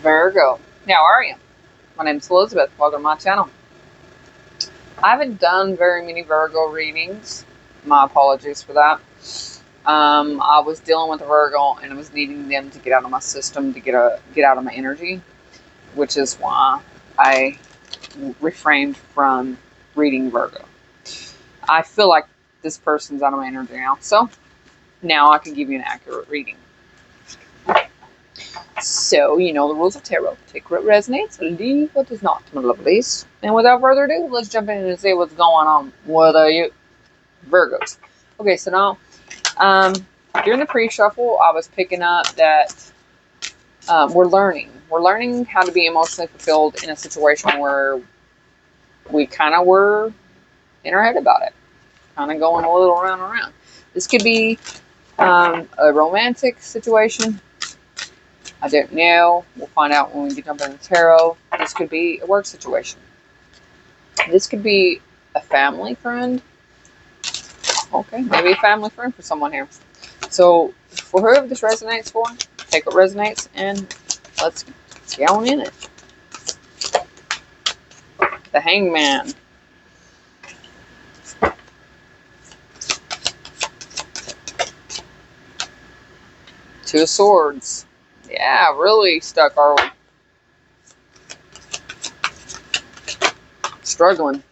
Virgo. How are you? My name's Elizabeth. Welcome to my channel. I haven't done very many Virgo readings. My apologies for that. I was dealing with a Virgo and I was needing them to get out of my system, to get out of my energy, which is why I refrained from reading Virgo. I feel like this person's out of my energy now, so now I can give you an accurate reading. So, you know the rules of tarot. Take what resonates, leave what does not, my lovelies. And without further ado, let's jump in and see what's going on with you Virgos. Okay, so now, during the pre-shuffle, I was picking up that we're learning. We're learning how to be emotionally fulfilled in a situation where we kind of were in our head about it. Kind of going a little round and round. This could be a romantic situation. I don't know. We'll find out when we get jump into tarot. This could be a work situation. This could be a family friend. Okay, maybe a family friend for someone here. So, for whoever this resonates for, take what resonates and let's get on in it. The Hangman. Two of Swords. Yeah, really stuck, are we? Struggling.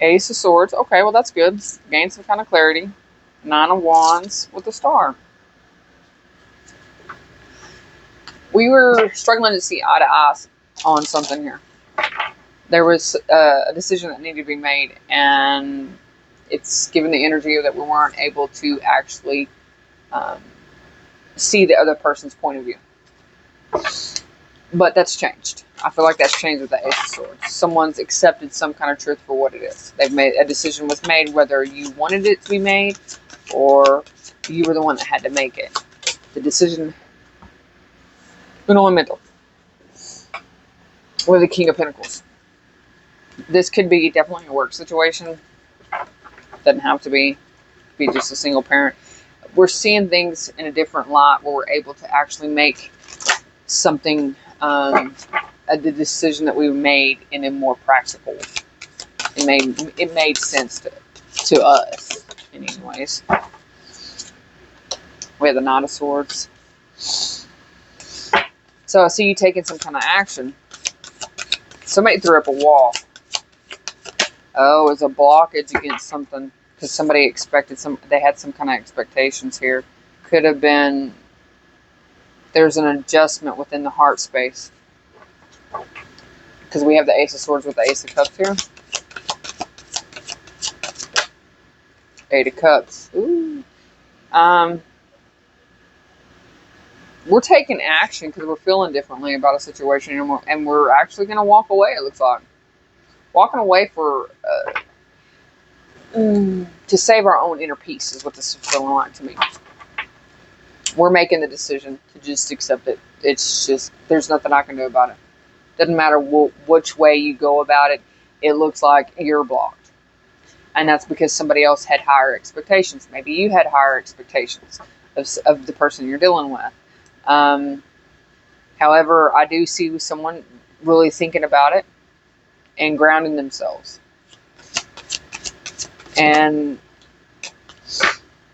Ace of Swords. Okay, well that's good. Gain some kind of clarity. Nine of Wands with a star. We were struggling to see eye to eye on something here. There was a decision that needed to be made, and it's given the energy that we weren't able to actually see the other person's point of view. But that's changed. I feel like that's changed with the Ace of Swords. Someone's accepted some kind of truth for what it is. They've made a decision was made, whether you wanted it to be made or you were the one that had to make it. The decision went on mental. With the King of Pentacles. This could be definitely a work situation. Doesn't have to be. It could be just a single parent. We're seeing things in a different light where we're able to actually make something, the decision that we made in a more practical. It made sense to us in any ways. We have the Knight of Swords. So I see you taking some kind of action. Somebody threw up a wall. Oh, it was a blockage against something. Because somebody expected they had some kind of expectations here. Could have been, there's an adjustment within the heart space. Because we have the Ace of Swords with the Ace of Cups here. Eight of Cups. Ooh. We're taking action because we're feeling differently about a situation. And we're actually going to walk away, it looks like. Walking away for... to save our own inner peace is what this is feeling like to me. We're making the decision to just accept it. It's just, there's nothing I can do about it. Doesn't matter which way you go about it. It looks like you're blocked. And that's because somebody else had higher expectations. Maybe you had higher expectations of the person you're dealing with. However, I do see someone really thinking about it and grounding themselves. And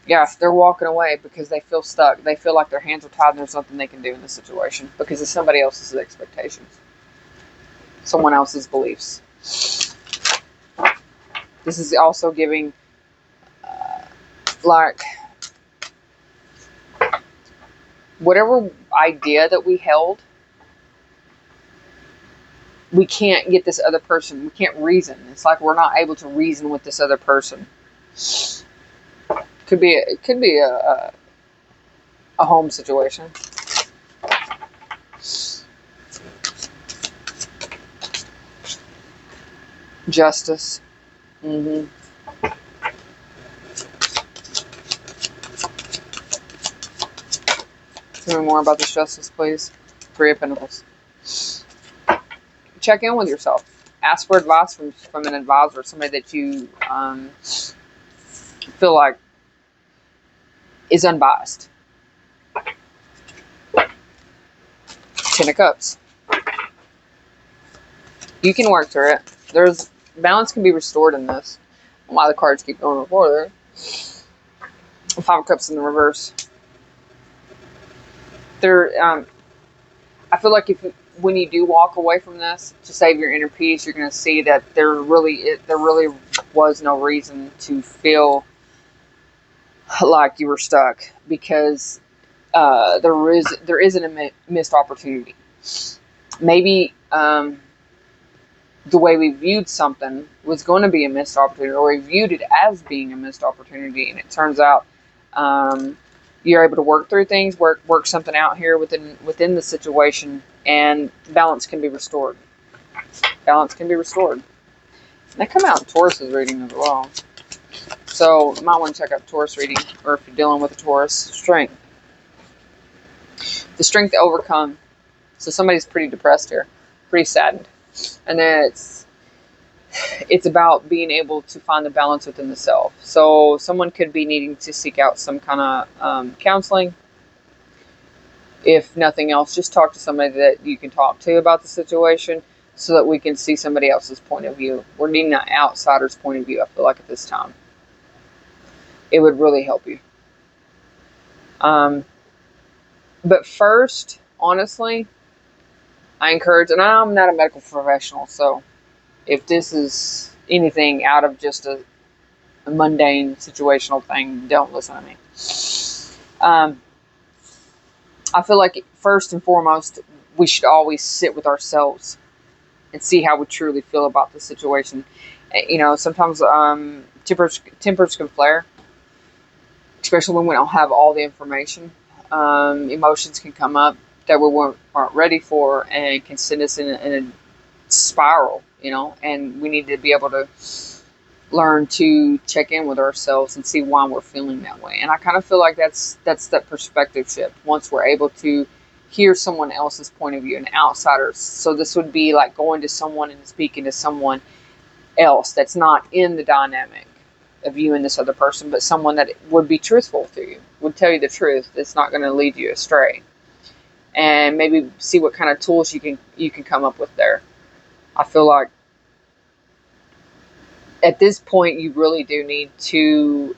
yeah, they're walking away because they feel stuck. They feel like their hands are tied and there's nothing they can do in this situation because of somebody else's expectations. Someone else's beliefs. This is also giving, like, whatever idea that we held, we can't get this other person. We can't reason. It's like we're not able to reason with this other person. Could be a home situation. Justice. Tell me more about this justice, please. Three of Pentacles. Check in with yourself. Ask for advice from an advisor, somebody that you feel like is unbiased. Ten of Cups. You can work through it. There's balance can be restored in this. Why the cards keep going forward. Five of Cups in the reverse. I feel like when you do walk away from this to save your inner peace, you're going to see that there really was no reason to feel like you were stuck, because there isn't a missed opportunity. Maybe the way we viewed something was going to be a missed opportunity, or we viewed it as being a missed opportunity, and it turns out you're able to work through things, work something out here within the situation, and balance can be restored. Balance can be restored. And they come out in Taurus's reading as well. So you might want to check out Taurus reading, or if you're dealing with a Taurus, strength. The strength to overcome. So somebody's pretty depressed here, pretty saddened. And then it's about being able to find the balance within the self. So someone could be needing to seek out some kind of counseling. If nothing else, just talk to somebody that you can talk to about the situation, so that we can see somebody else's point of view. We're needing an outsider's point of view, I feel like, at this time. It would really help you. But first, honestly, I encourage, and I'm not a medical professional, so if this is anything out of just a mundane situational thing, don't listen to me. I feel like first and foremost, we should always sit with ourselves and see how we truly feel about the situation. You know, sometimes tempers can flare, especially when we don't have all the information. Emotions can come up that we aren't ready for, and can send us in a spiral, you know, and we need to be able to learn to check in with ourselves and see why we're feeling that way. And I kind of feel like that's that perspective shift once we're able to hear someone else's point of view, an outsider. So this would be like going to someone and speaking to someone else that's not in the dynamic of you and this other person, but someone that would be truthful to you, would tell you the truth. That's not going to lead you astray, and maybe see what kind of tools you can come up with there. I feel like at this point you really do need to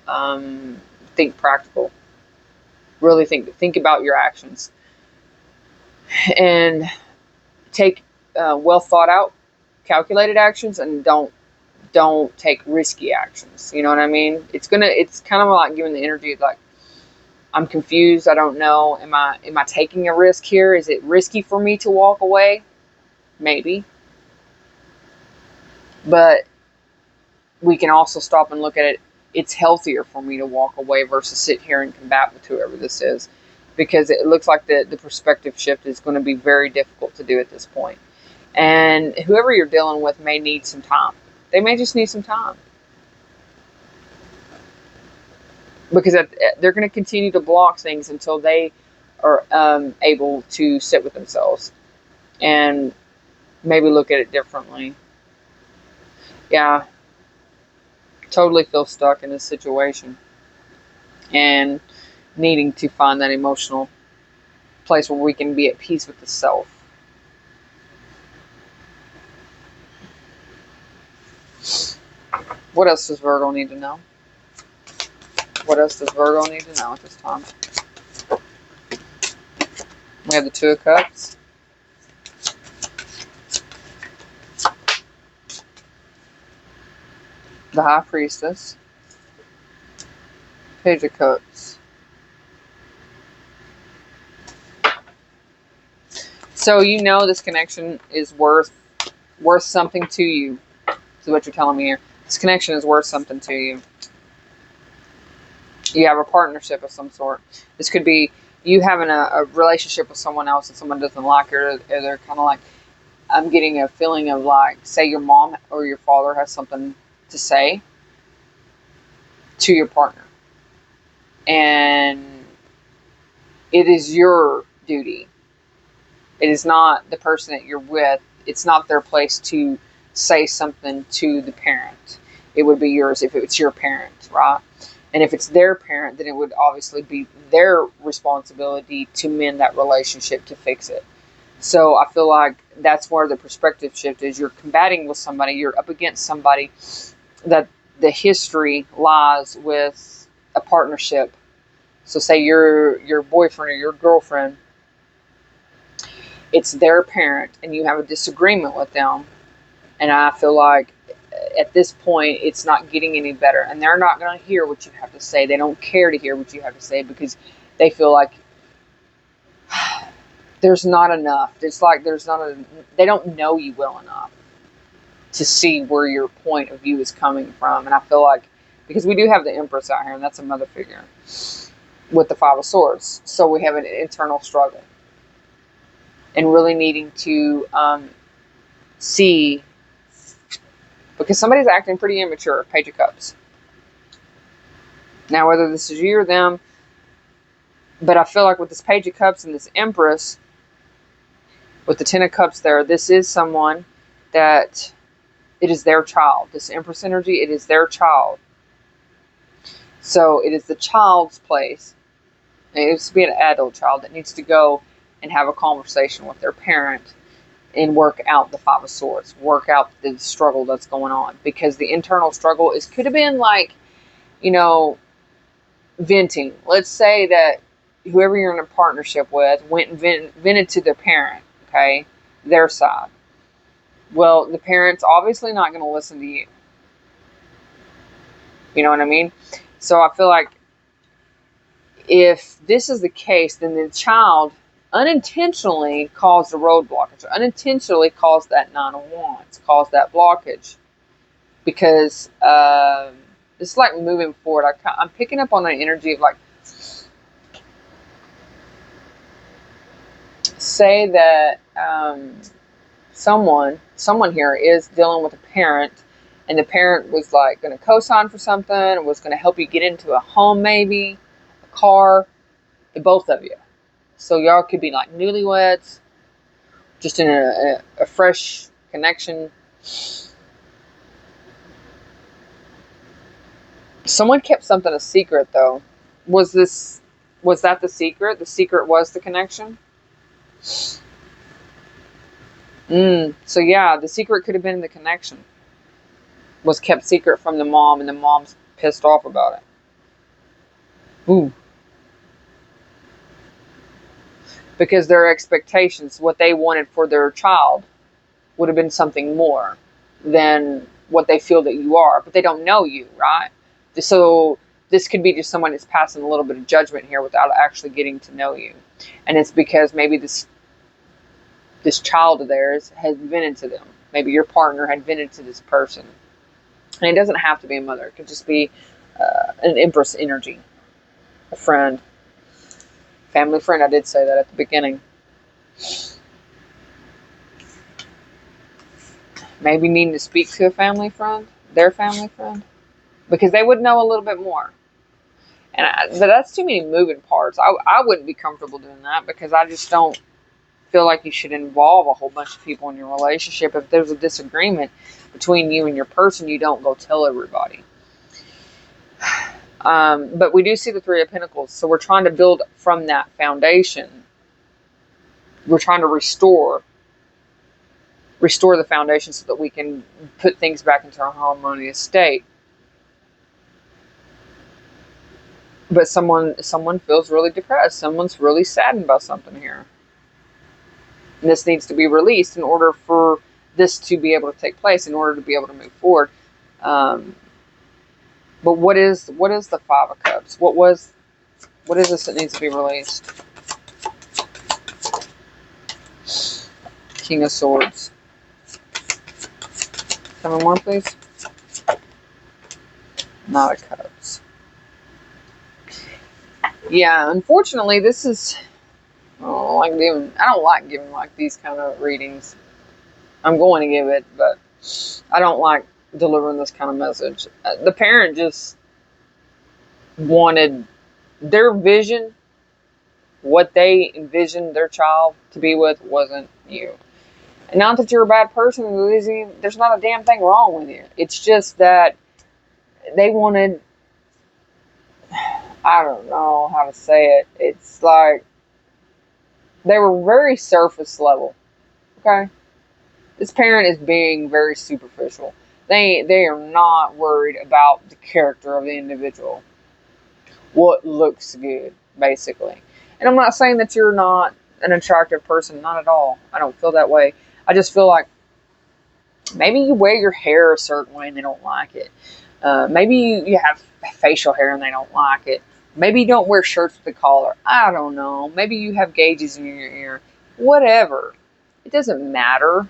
think practical. Really think about your actions, and take well thought out, calculated actions, and don't take risky actions. You know what I mean? It's kind of like giving the energy of like, I'm confused. I don't know. Am I taking a risk here? Is it risky for me to walk away? Maybe. But we can also stop and look at it. It's healthier for me to walk away versus sit here and combat with whoever this is, because it looks like the perspective shift is going to be very difficult to do at this point. And whoever you're dealing with may need some time. They may just need some time, because they're going to continue to block things until they are able to sit with themselves and maybe look at it differently. Yeah, totally feel stuck in this situation and needing to find that emotional place where we can be at peace with the self. What else does Virgo need to know? What else does Virgo need to know at this time? We have the Two of Cups. The High Priestess. Page of Cups. So you know this connection is worth something to you. This is what you're telling me here. This connection is worth something to you. You have a partnership of some sort. This could be you having a relationship with someone else that someone doesn't like, or they're kind of like, I'm getting a feeling of like, say your mom or your father has something to say to your partner, and it is your duty. It is not the person that you're with. It's not their place to say something to the parent. It would be yours if it's your parent, right? And if it's their parent, then it would obviously be their responsibility to mend that relationship, to fix it. So I feel like that's where the perspective shift is. You're combating with somebody, you're up against somebody that the history lies with a partnership. So say your boyfriend or your girlfriend, it's their parent and you have a disagreement with them. And I feel like at this point it's not getting any better, and they're not going to hear what you have to say. They don't care to hear what you have to say because they feel like there's not enough. It's like they don't know you well enough to see where your point of view is coming from. And I feel like because we do have the Empress out here, and that's a mother figure with the Five of Swords, so we have an internal struggle and really needing to see, because somebody's acting pretty immature. Page of Cups. Now, whether this is you or them, but I feel like with this Page of Cups and this Empress, with the Ten of Cups there, this is someone that it is their child. This Empress energy, it is their child. So it is the child's place. And it needs to be an adult child that needs to go and have a conversation with their parent and work out the Five of Swords, work out the struggle that's going on. Because the internal struggle could have been like, venting. Let's say that whoever you're in a partnership with went and vented to their parent, okay, their side. Well, the parent's obviously not going to listen to you. You know what I mean? So I feel like if this is the case, then the child unintentionally caused a road blockage, or unintentionally caused that Nine of Wands, caused that blockage. Because it's like moving forward. I'm picking up on an energy of like, say that someone here is dealing with a parent, and the parent was like going to co-sign for something, or was going to help you get into a home, maybe a car, the both of you. So y'all could be like newlyweds, just in a fresh connection. Someone kept something a secret, though. Was that the secret? The secret was the connection? So yeah, the secret could have been the connection. Was kept secret from the mom, and the mom's pissed off about it. Ooh. Because their expectations, what they wanted for their child, would have been something more than what they feel that you are. But they don't know you, right? So this could be just someone that's passing a little bit of judgment here without actually getting to know you. And it's because maybe this child of theirs has vented to them. Maybe your partner had vented to this person. And it doesn't have to be a mother. It could just be an Empress energy. A friend. Family friend. I did say that at the beginning. Maybe needing to speak to a family friend. Their family friend. Because they would know a little bit more. But that's too many moving parts. I wouldn't be comfortable doing that, because I just don't feel like you should involve a whole bunch of people in your relationship. If there's a disagreement between you and your person, you don't go tell everybody. But we do see the Three of Pentacles, so we're trying to build from that foundation. We're trying to restore the foundation so that we can put things back into a harmonious state. But someone feels really depressed. Someone's really saddened about something here. And this needs to be released in order for this to be able to take place, in order to be able to move forward. But what is the Five of Cups? What is this that needs to be released? King of Swords. Tell me more, please. Knight of Cups. Yeah, unfortunately, this is. I don't like giving like these kind of readings. I'm going to give it, but I don't like delivering this kind of message. The parent just wanted their vision, what they envisioned their child to be with, wasn't you. And not that you're a bad person, there's not a damn thing wrong with you. It's just that they wanted, I don't know how to say it. It's like They were very surface level. Okay? This parent is being very superficial. They are not worried about the character of the individual. What looks good, basically. And I'm not saying that you're not an attractive person, not at all. I don't feel that way. I just feel like maybe you wear your hair a certain way and they don't like it. Maybe you have facial hair and they don't like it. Maybe you don't wear shirts with a collar. I don't know. Maybe you have gauges in your ear. Whatever. It doesn't matter.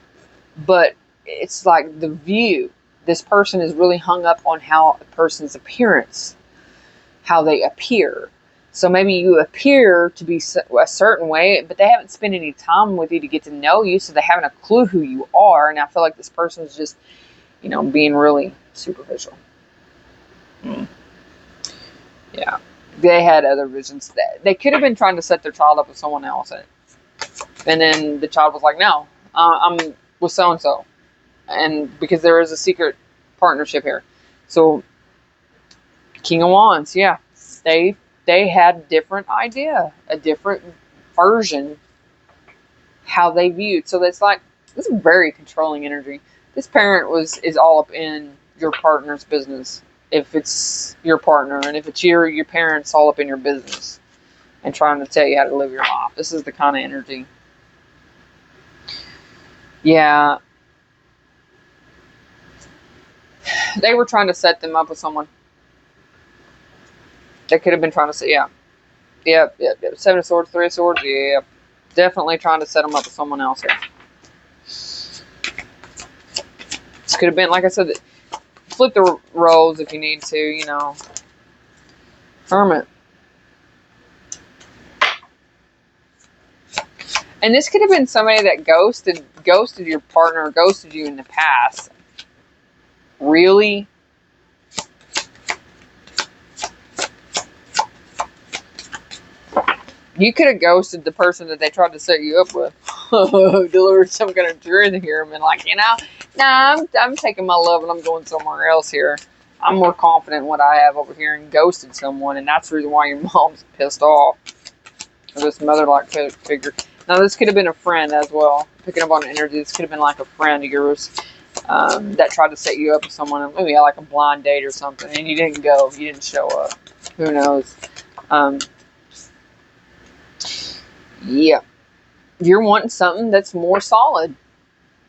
But it's like the view. This person is really hung up on how a person's appearance, how they appear. So maybe you appear to be a certain way, but they haven't spent any time with you to get to know you, so they haven't a clue who you are. And I feel like this person is just, being really superficial. Yeah. They had other visions. They could have been trying to set their child up with someone else. And then the child was like, no, I'm with so-and-so. And because there is a secret partnership here. So, King of Wands, yeah. They had a different idea, a different version, how they viewed. So that's like, this is very controlling energy. This parent is all up in your partner's business. If it's your partner, and if it's your parents, all up in your business and trying to tell you how to live your life. This is the kind of energy. Yeah. They were trying to set them up with someone. They could have been trying to say, yeah. Yep. Seven of Swords, Three of Swords, yeah. Definitely trying to set them up with someone else here. This could have been, like I said, flip the roles if you need to, Hermit. And this could have been somebody that ghosted your partner, ghosted you in the past. Really? You could have ghosted the person that they tried to set you up with. Delivered some kind of truth here and been like, I'm taking my love and I'm going somewhere else here. I'm more confident in what I have over here, and ghosted someone, and that's the reason why your mom's pissed off. Or this mother-like figure. Now, this could have been a friend as well. Picking up on energy, this could have been like a friend of yours that tried to set you up with someone, maybe like a blind date or something, and you didn't go, you didn't show up. Who knows? Yeah. You're wanting something that's more solid.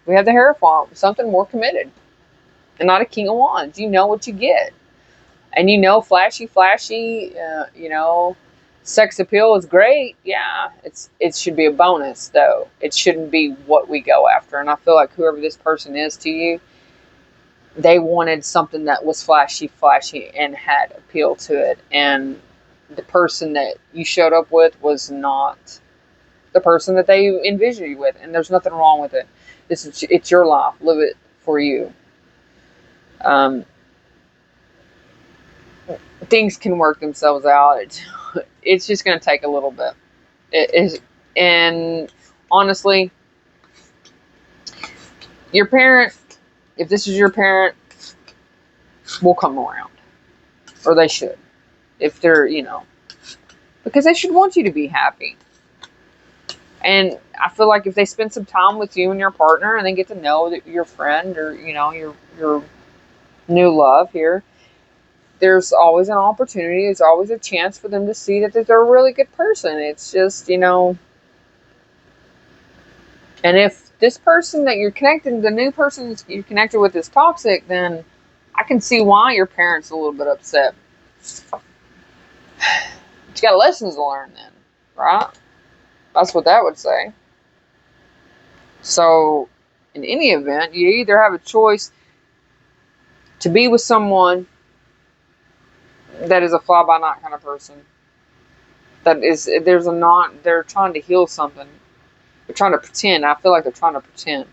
We have the Hierophant, something more committed. And not a King of Wands. You know what you get. And flashy, sex appeal is great. Yeah, it should be a bonus, though. It shouldn't be what we go after. And I feel like whoever this person is to you, they wanted something that was flashy, and had appeal to it. And the person that you showed up with was not the person that they envisioned you with. And there's nothing wrong with it. It's your life. Live it for you. Things can work themselves out. It's just going to take a little bit. And honestly, your parent, if this is your parent, will come around. Or they should. If they're, because they should want you to be happy. And I feel like if they spend some time with you and your partner and they get to know that your friend or, your new love here, there's always an opportunity. There's always a chance for them to see that they're a really good person. It's just, and if this person that you're connected, the new person you're connected with is toxic, then I can see why your parents are a little bit upset. But you got lessons to learn then, right? That's what that would say. So, in any event, you either have a choice to be with someone that is a fly-by-night kind of person. They're trying to heal something. They're trying to pretend. I feel like they're trying to pretend.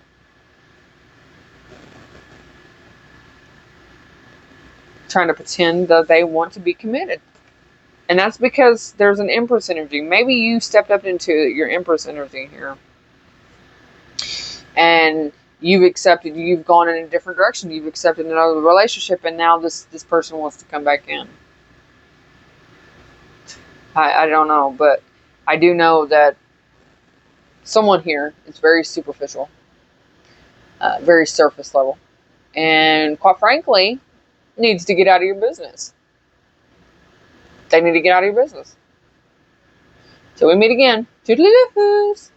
Trying to pretend that they want to be committed. And that's because there's an Empress energy. Maybe you stepped up into your Empress energy here. And you've gone in a different direction. You've accepted another relationship, and now this person wants to come back in. I don't know, but I do know that someone here is very superficial, very surface level, and quite frankly, needs to get out of your business. They need to get out of your business. Till we meet again. Toodaloo-hoos.